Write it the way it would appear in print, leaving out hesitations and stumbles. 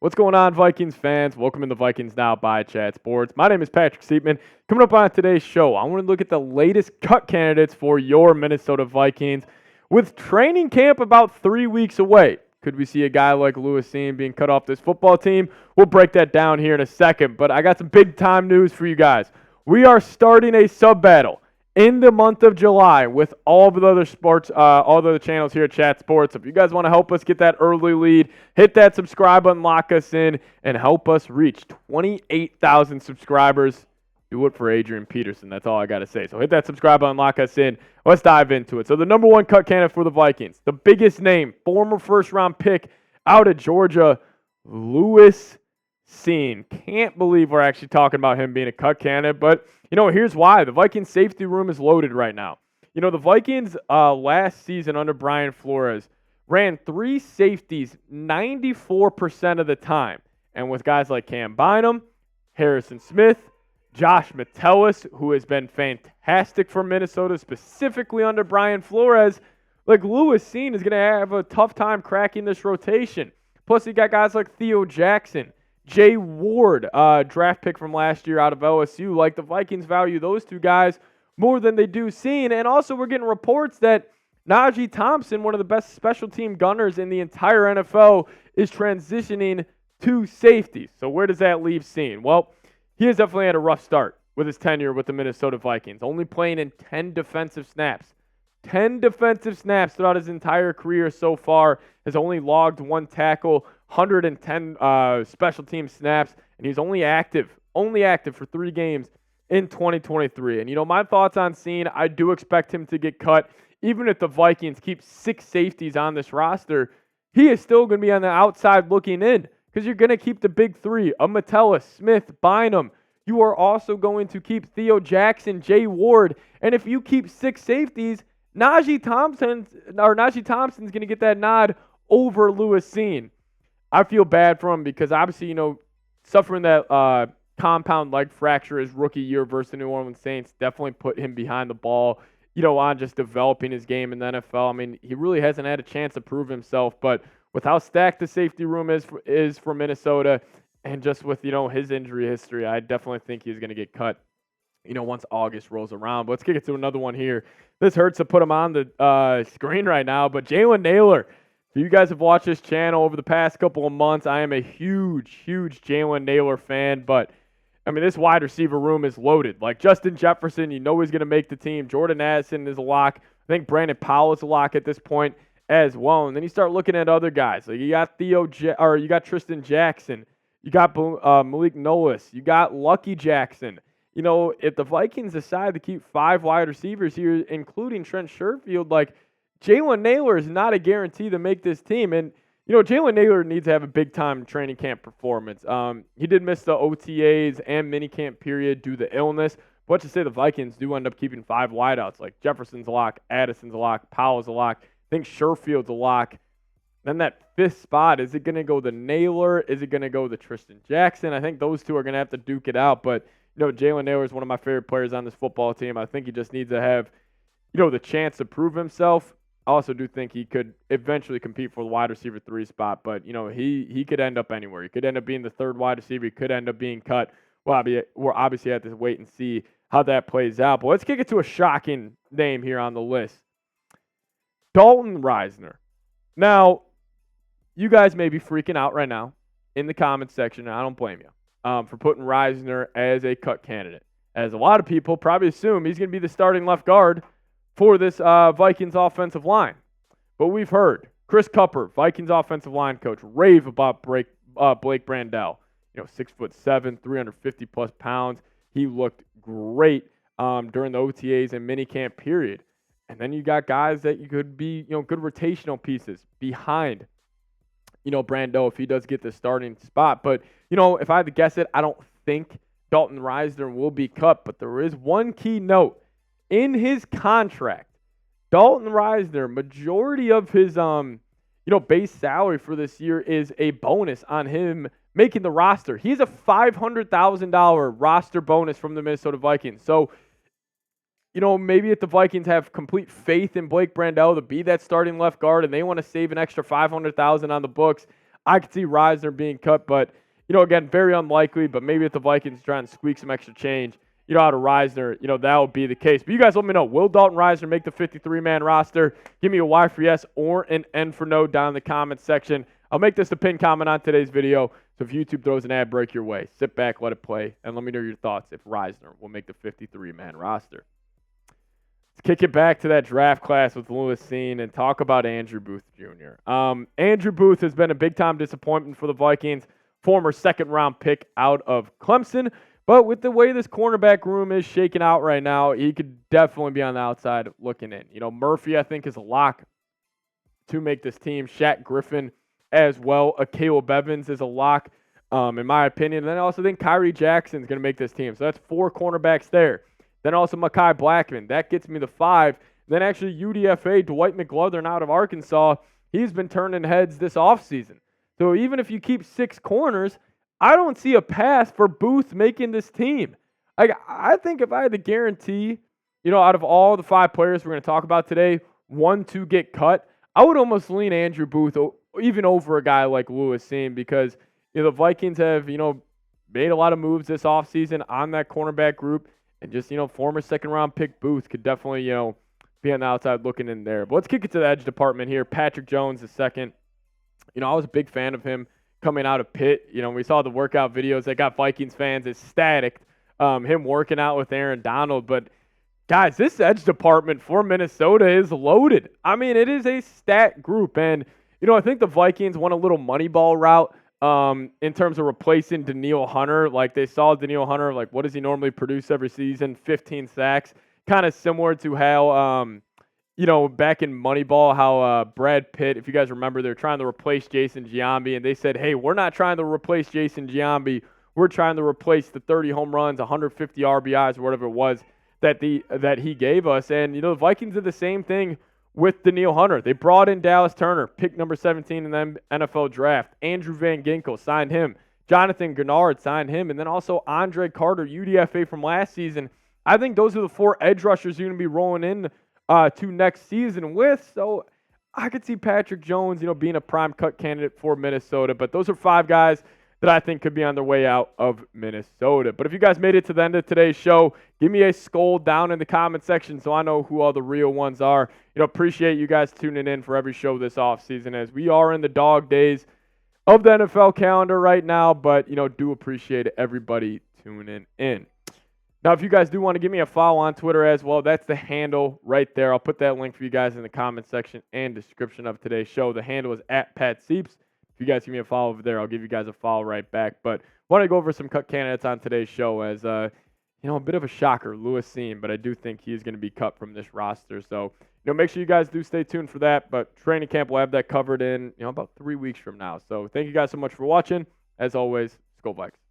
What's going on, Vikings fans? Welcome to the Vikings Now by Chat Sports. My name is Patrick Siepman. Coming up on today's show, I want to look at the latest cut candidates for your Minnesota Vikings. With training camp about 3 weeks away, could we see a guy like Cine being cut off this football team? We'll break that down here in a second, but I got some big-time news for you guys. We are starting a sub-battle in the month of July with all the other sports, all the other channels here at Chat Sports. If you guys want to help us get that early lead, hit that subscribe button, lock us in, and help us reach 28,000 subscribers. Do it for Adrian Peterson. That's all I got to say. So hit that subscribe button, lock us in. Let's dive into it. So the number one cut candidate for the Vikings, the biggest name, former first-round pick out of Georgia, Cine. Can't believe we're actually talking about him being a cut candidate, but here's why. The Vikings safety room is loaded right now. The Vikings last season under Brian Flores ran three safeties 94% of the time. And with guys like Cam Bynum, Harrison Smith, Josh Metellus, who has been fantastic for Minnesota, specifically under Brian Flores, like Cine is going to have a tough time cracking this rotation. Plus, you got guys like Theo Jackson, Jay Ward, draft pick from last year out of LSU. Like, the Vikings value those two guys more than they do Cine. And also, we're getting reports that Najee Thompson, one of the best special team gunners in the entire NFL, is transitioning to safety. So where does that leave Cine? Well, he has definitely had a rough start with his tenure with the Minnesota Vikings, only playing in 10 defensive snaps. 10 defensive snaps throughout his entire career so far, has only logged one tackle, 110 special team snaps, and he's only active for 3 games in 2023. And my thoughts on Cine, I do expect him to get cut. Even if the Vikings keep 6 safeties on this roster, he is still going to be on the outside looking in, because you're going to keep the big 3 of Metellus, Smith, Bynum. You are also going to keep Theo Jackson, Jay Ward, and if you keep 6 safeties, Najee Thompson's going to get that nod over Cine. I feel bad for him because obviously, suffering that compound leg fracture his rookie year versus the New Orleans Saints definitely put him behind the ball, on just developing his game in the NFL. I mean, he really hasn't had a chance to prove himself, but with how stacked the safety room is for Minnesota, and just with, his injury history, I definitely think he's going to get cut, once August rolls around. But let's kick it to another one here. This hurts to put him on the screen right now, but Jalen Nailor. If you guys have watched this channel over the past couple of months, I am a huge Jalen Nailor fan, but this wide receiver room is loaded. Like, Justin Jefferson, he's going to make the team. Jordan Addison is a lock. I think Brandon Powell is a lock at this point as well. And then you start looking at other guys. Like, you got you got Tristan Jackson. You got Malik Nolis. You got Lucky Jackson. If the Vikings decide to keep 5 wide receivers here, including Trent Sherfield, like, Jalen Nailor is not a guarantee to make this team. And, Jalen Nailor needs to have a big-time training camp performance. He did miss the OTAs and minicamp period due to illness. But let's just say the Vikings do end up keeping 5 wideouts. Like, Jefferson's a lock, Addison's a lock, Powell's a lock. I think Sherfield's a lock. Then that 5th spot, is it going to go to Nailor? Is it going to go to Tristan Jackson? I think those two are going to have to duke it out. But, Jalen Nailor is one of my favorite players on this football team. I think he just needs to have, the chance to prove himself. I also do think he could eventually compete for the wide receiver 3 spot, but, he could end up anywhere. He could end up being the 3rd wide receiver. He could end up being cut. We'll obviously have to wait and see how that plays out. But let's kick it to a shocking name here on the list. Dalton Risner. Now, you guys may be freaking out right now in the comments section, and I don't blame you for putting Risner as a cut candidate, as a lot of people probably assume he's going to be the starting left guard for this Vikings offensive line. But we've heard Chris Cupper, Vikings offensive line coach, rave about Blake Brandel. 6'7", 350-plus pounds. He looked great during the OTAs and minicamp period. And then you got guys that you could be, good rotational pieces behind, Brandel if he does get the starting spot. But, if I had to guess it, I don't think Dalton Risner will be cut. But there is one key note. In his contract, Dalton Risner, majority of his base salary for this year is a bonus on him making the roster. He's a $500,000 roster bonus from the Minnesota Vikings. So, maybe if the Vikings have complete faith in Blake Brandel to be that starting left guard and they want to save an extra $500,000 on the books, I could see Risner being cut, but, again, very unlikely. But maybe if the Vikings try and squeak some extra change, out of Risner, that would be the case. But you guys let me know. Will Dalton Risner make the 53-man roster? Give me a Y for yes or an N for no down in the comments section. I'll make this a pinned comment on today's video. So if YouTube throws an ad break your way, sit back, let it play, and let me know your thoughts if Risner will make the 53-man roster. Let's kick it back to that draft class with Lewis Cine and talk about Andrew Booth Jr. Andrew Booth has been a big-time disappointment for the Vikings, former second-round pick out of Clemson. But with the way this cornerback room is shaking out right now, he could definitely be on the outside looking in. Murphy, I think, is a lock to make this team. Shaq Griffin as well. Caleb Evans is a lock, in my opinion. And then I also think Kyrie Jackson is going to make this team. So that's 4 cornerbacks there. Then also Mekhi Blackman. That gets me the 5. Then actually UDFA, Dwight McGlothern out of Arkansas. He's been turning heads this offseason. So even if you keep 6 corners, I don't see a path for Booth making this team. I think if I had to guarantee, out of all the 5 players we're going to talk about today, 1 to get cut, I would almost lean Andrew Booth even over a guy like Lewis Cine because the Vikings have, made a lot of moves this offseason on that cornerback group. And just, former second-round pick Booth could definitely, be on the outside looking in there. But let's kick it to the edge department here. Patrick Jones the second. I was a big fan of him coming out of Pitt. We saw the workout videos that got Vikings fans ecstatic, him working out with Aaron Donald. But, guys, this edge department for Minnesota is loaded. I mean, it is a stat group. And, I think the Vikings went a little Moneyball route in terms of replacing Danielle Hunter. Like, they saw Danielle Hunter, like, what does he normally produce every season? 15 sacks. Kind of similar to how, back in Moneyball, how Brad Pitt, if you guys remember, they're trying to replace Jason Giambi, and they said, hey, we're not trying to replace Jason Giambi. We're trying to replace the 30 home runs, 150 RBIs, or whatever it was that he gave us. And, the Vikings did the same thing with Danielle Hunter. They brought in Dallas Turner, pick number 17 in the NFL draft. Andrew Van Ginkel signed him. Jonathan Gennard signed him. And then also Andre Carter, UDFA from last season. I think those are the 4 edge rushers you're going to be rolling in to next season with. So I could see Patrick Jones, being a prime cut candidate for Minnesota. But those are 5 guys that I think could be on their way out of Minnesota. But if you guys made it to the end of today's show, give me a skull down in the comment section so I know who all the real ones are. Appreciate you guys tuning in for every show this offseason as we are in the dog days of the NFL calendar right now. But, do appreciate everybody tuning in. Now, if you guys do want to give me a follow on Twitter as well, that's the handle right there. I'll put that link for you guys in the comment section and description of today's show. The handle is @PatSeeps. If you guys give me a follow over there, I'll give you guys a follow right back. But want to go over some cut candidates on today's show as, a bit of a shocker, Lewis Cine, but I do think he is going to be cut from this roster. So, make sure you guys do stay tuned for that. But training camp, we'll have that covered in, about 3 weeks from now. So thank you guys so much for watching. As always, Skol Vikes.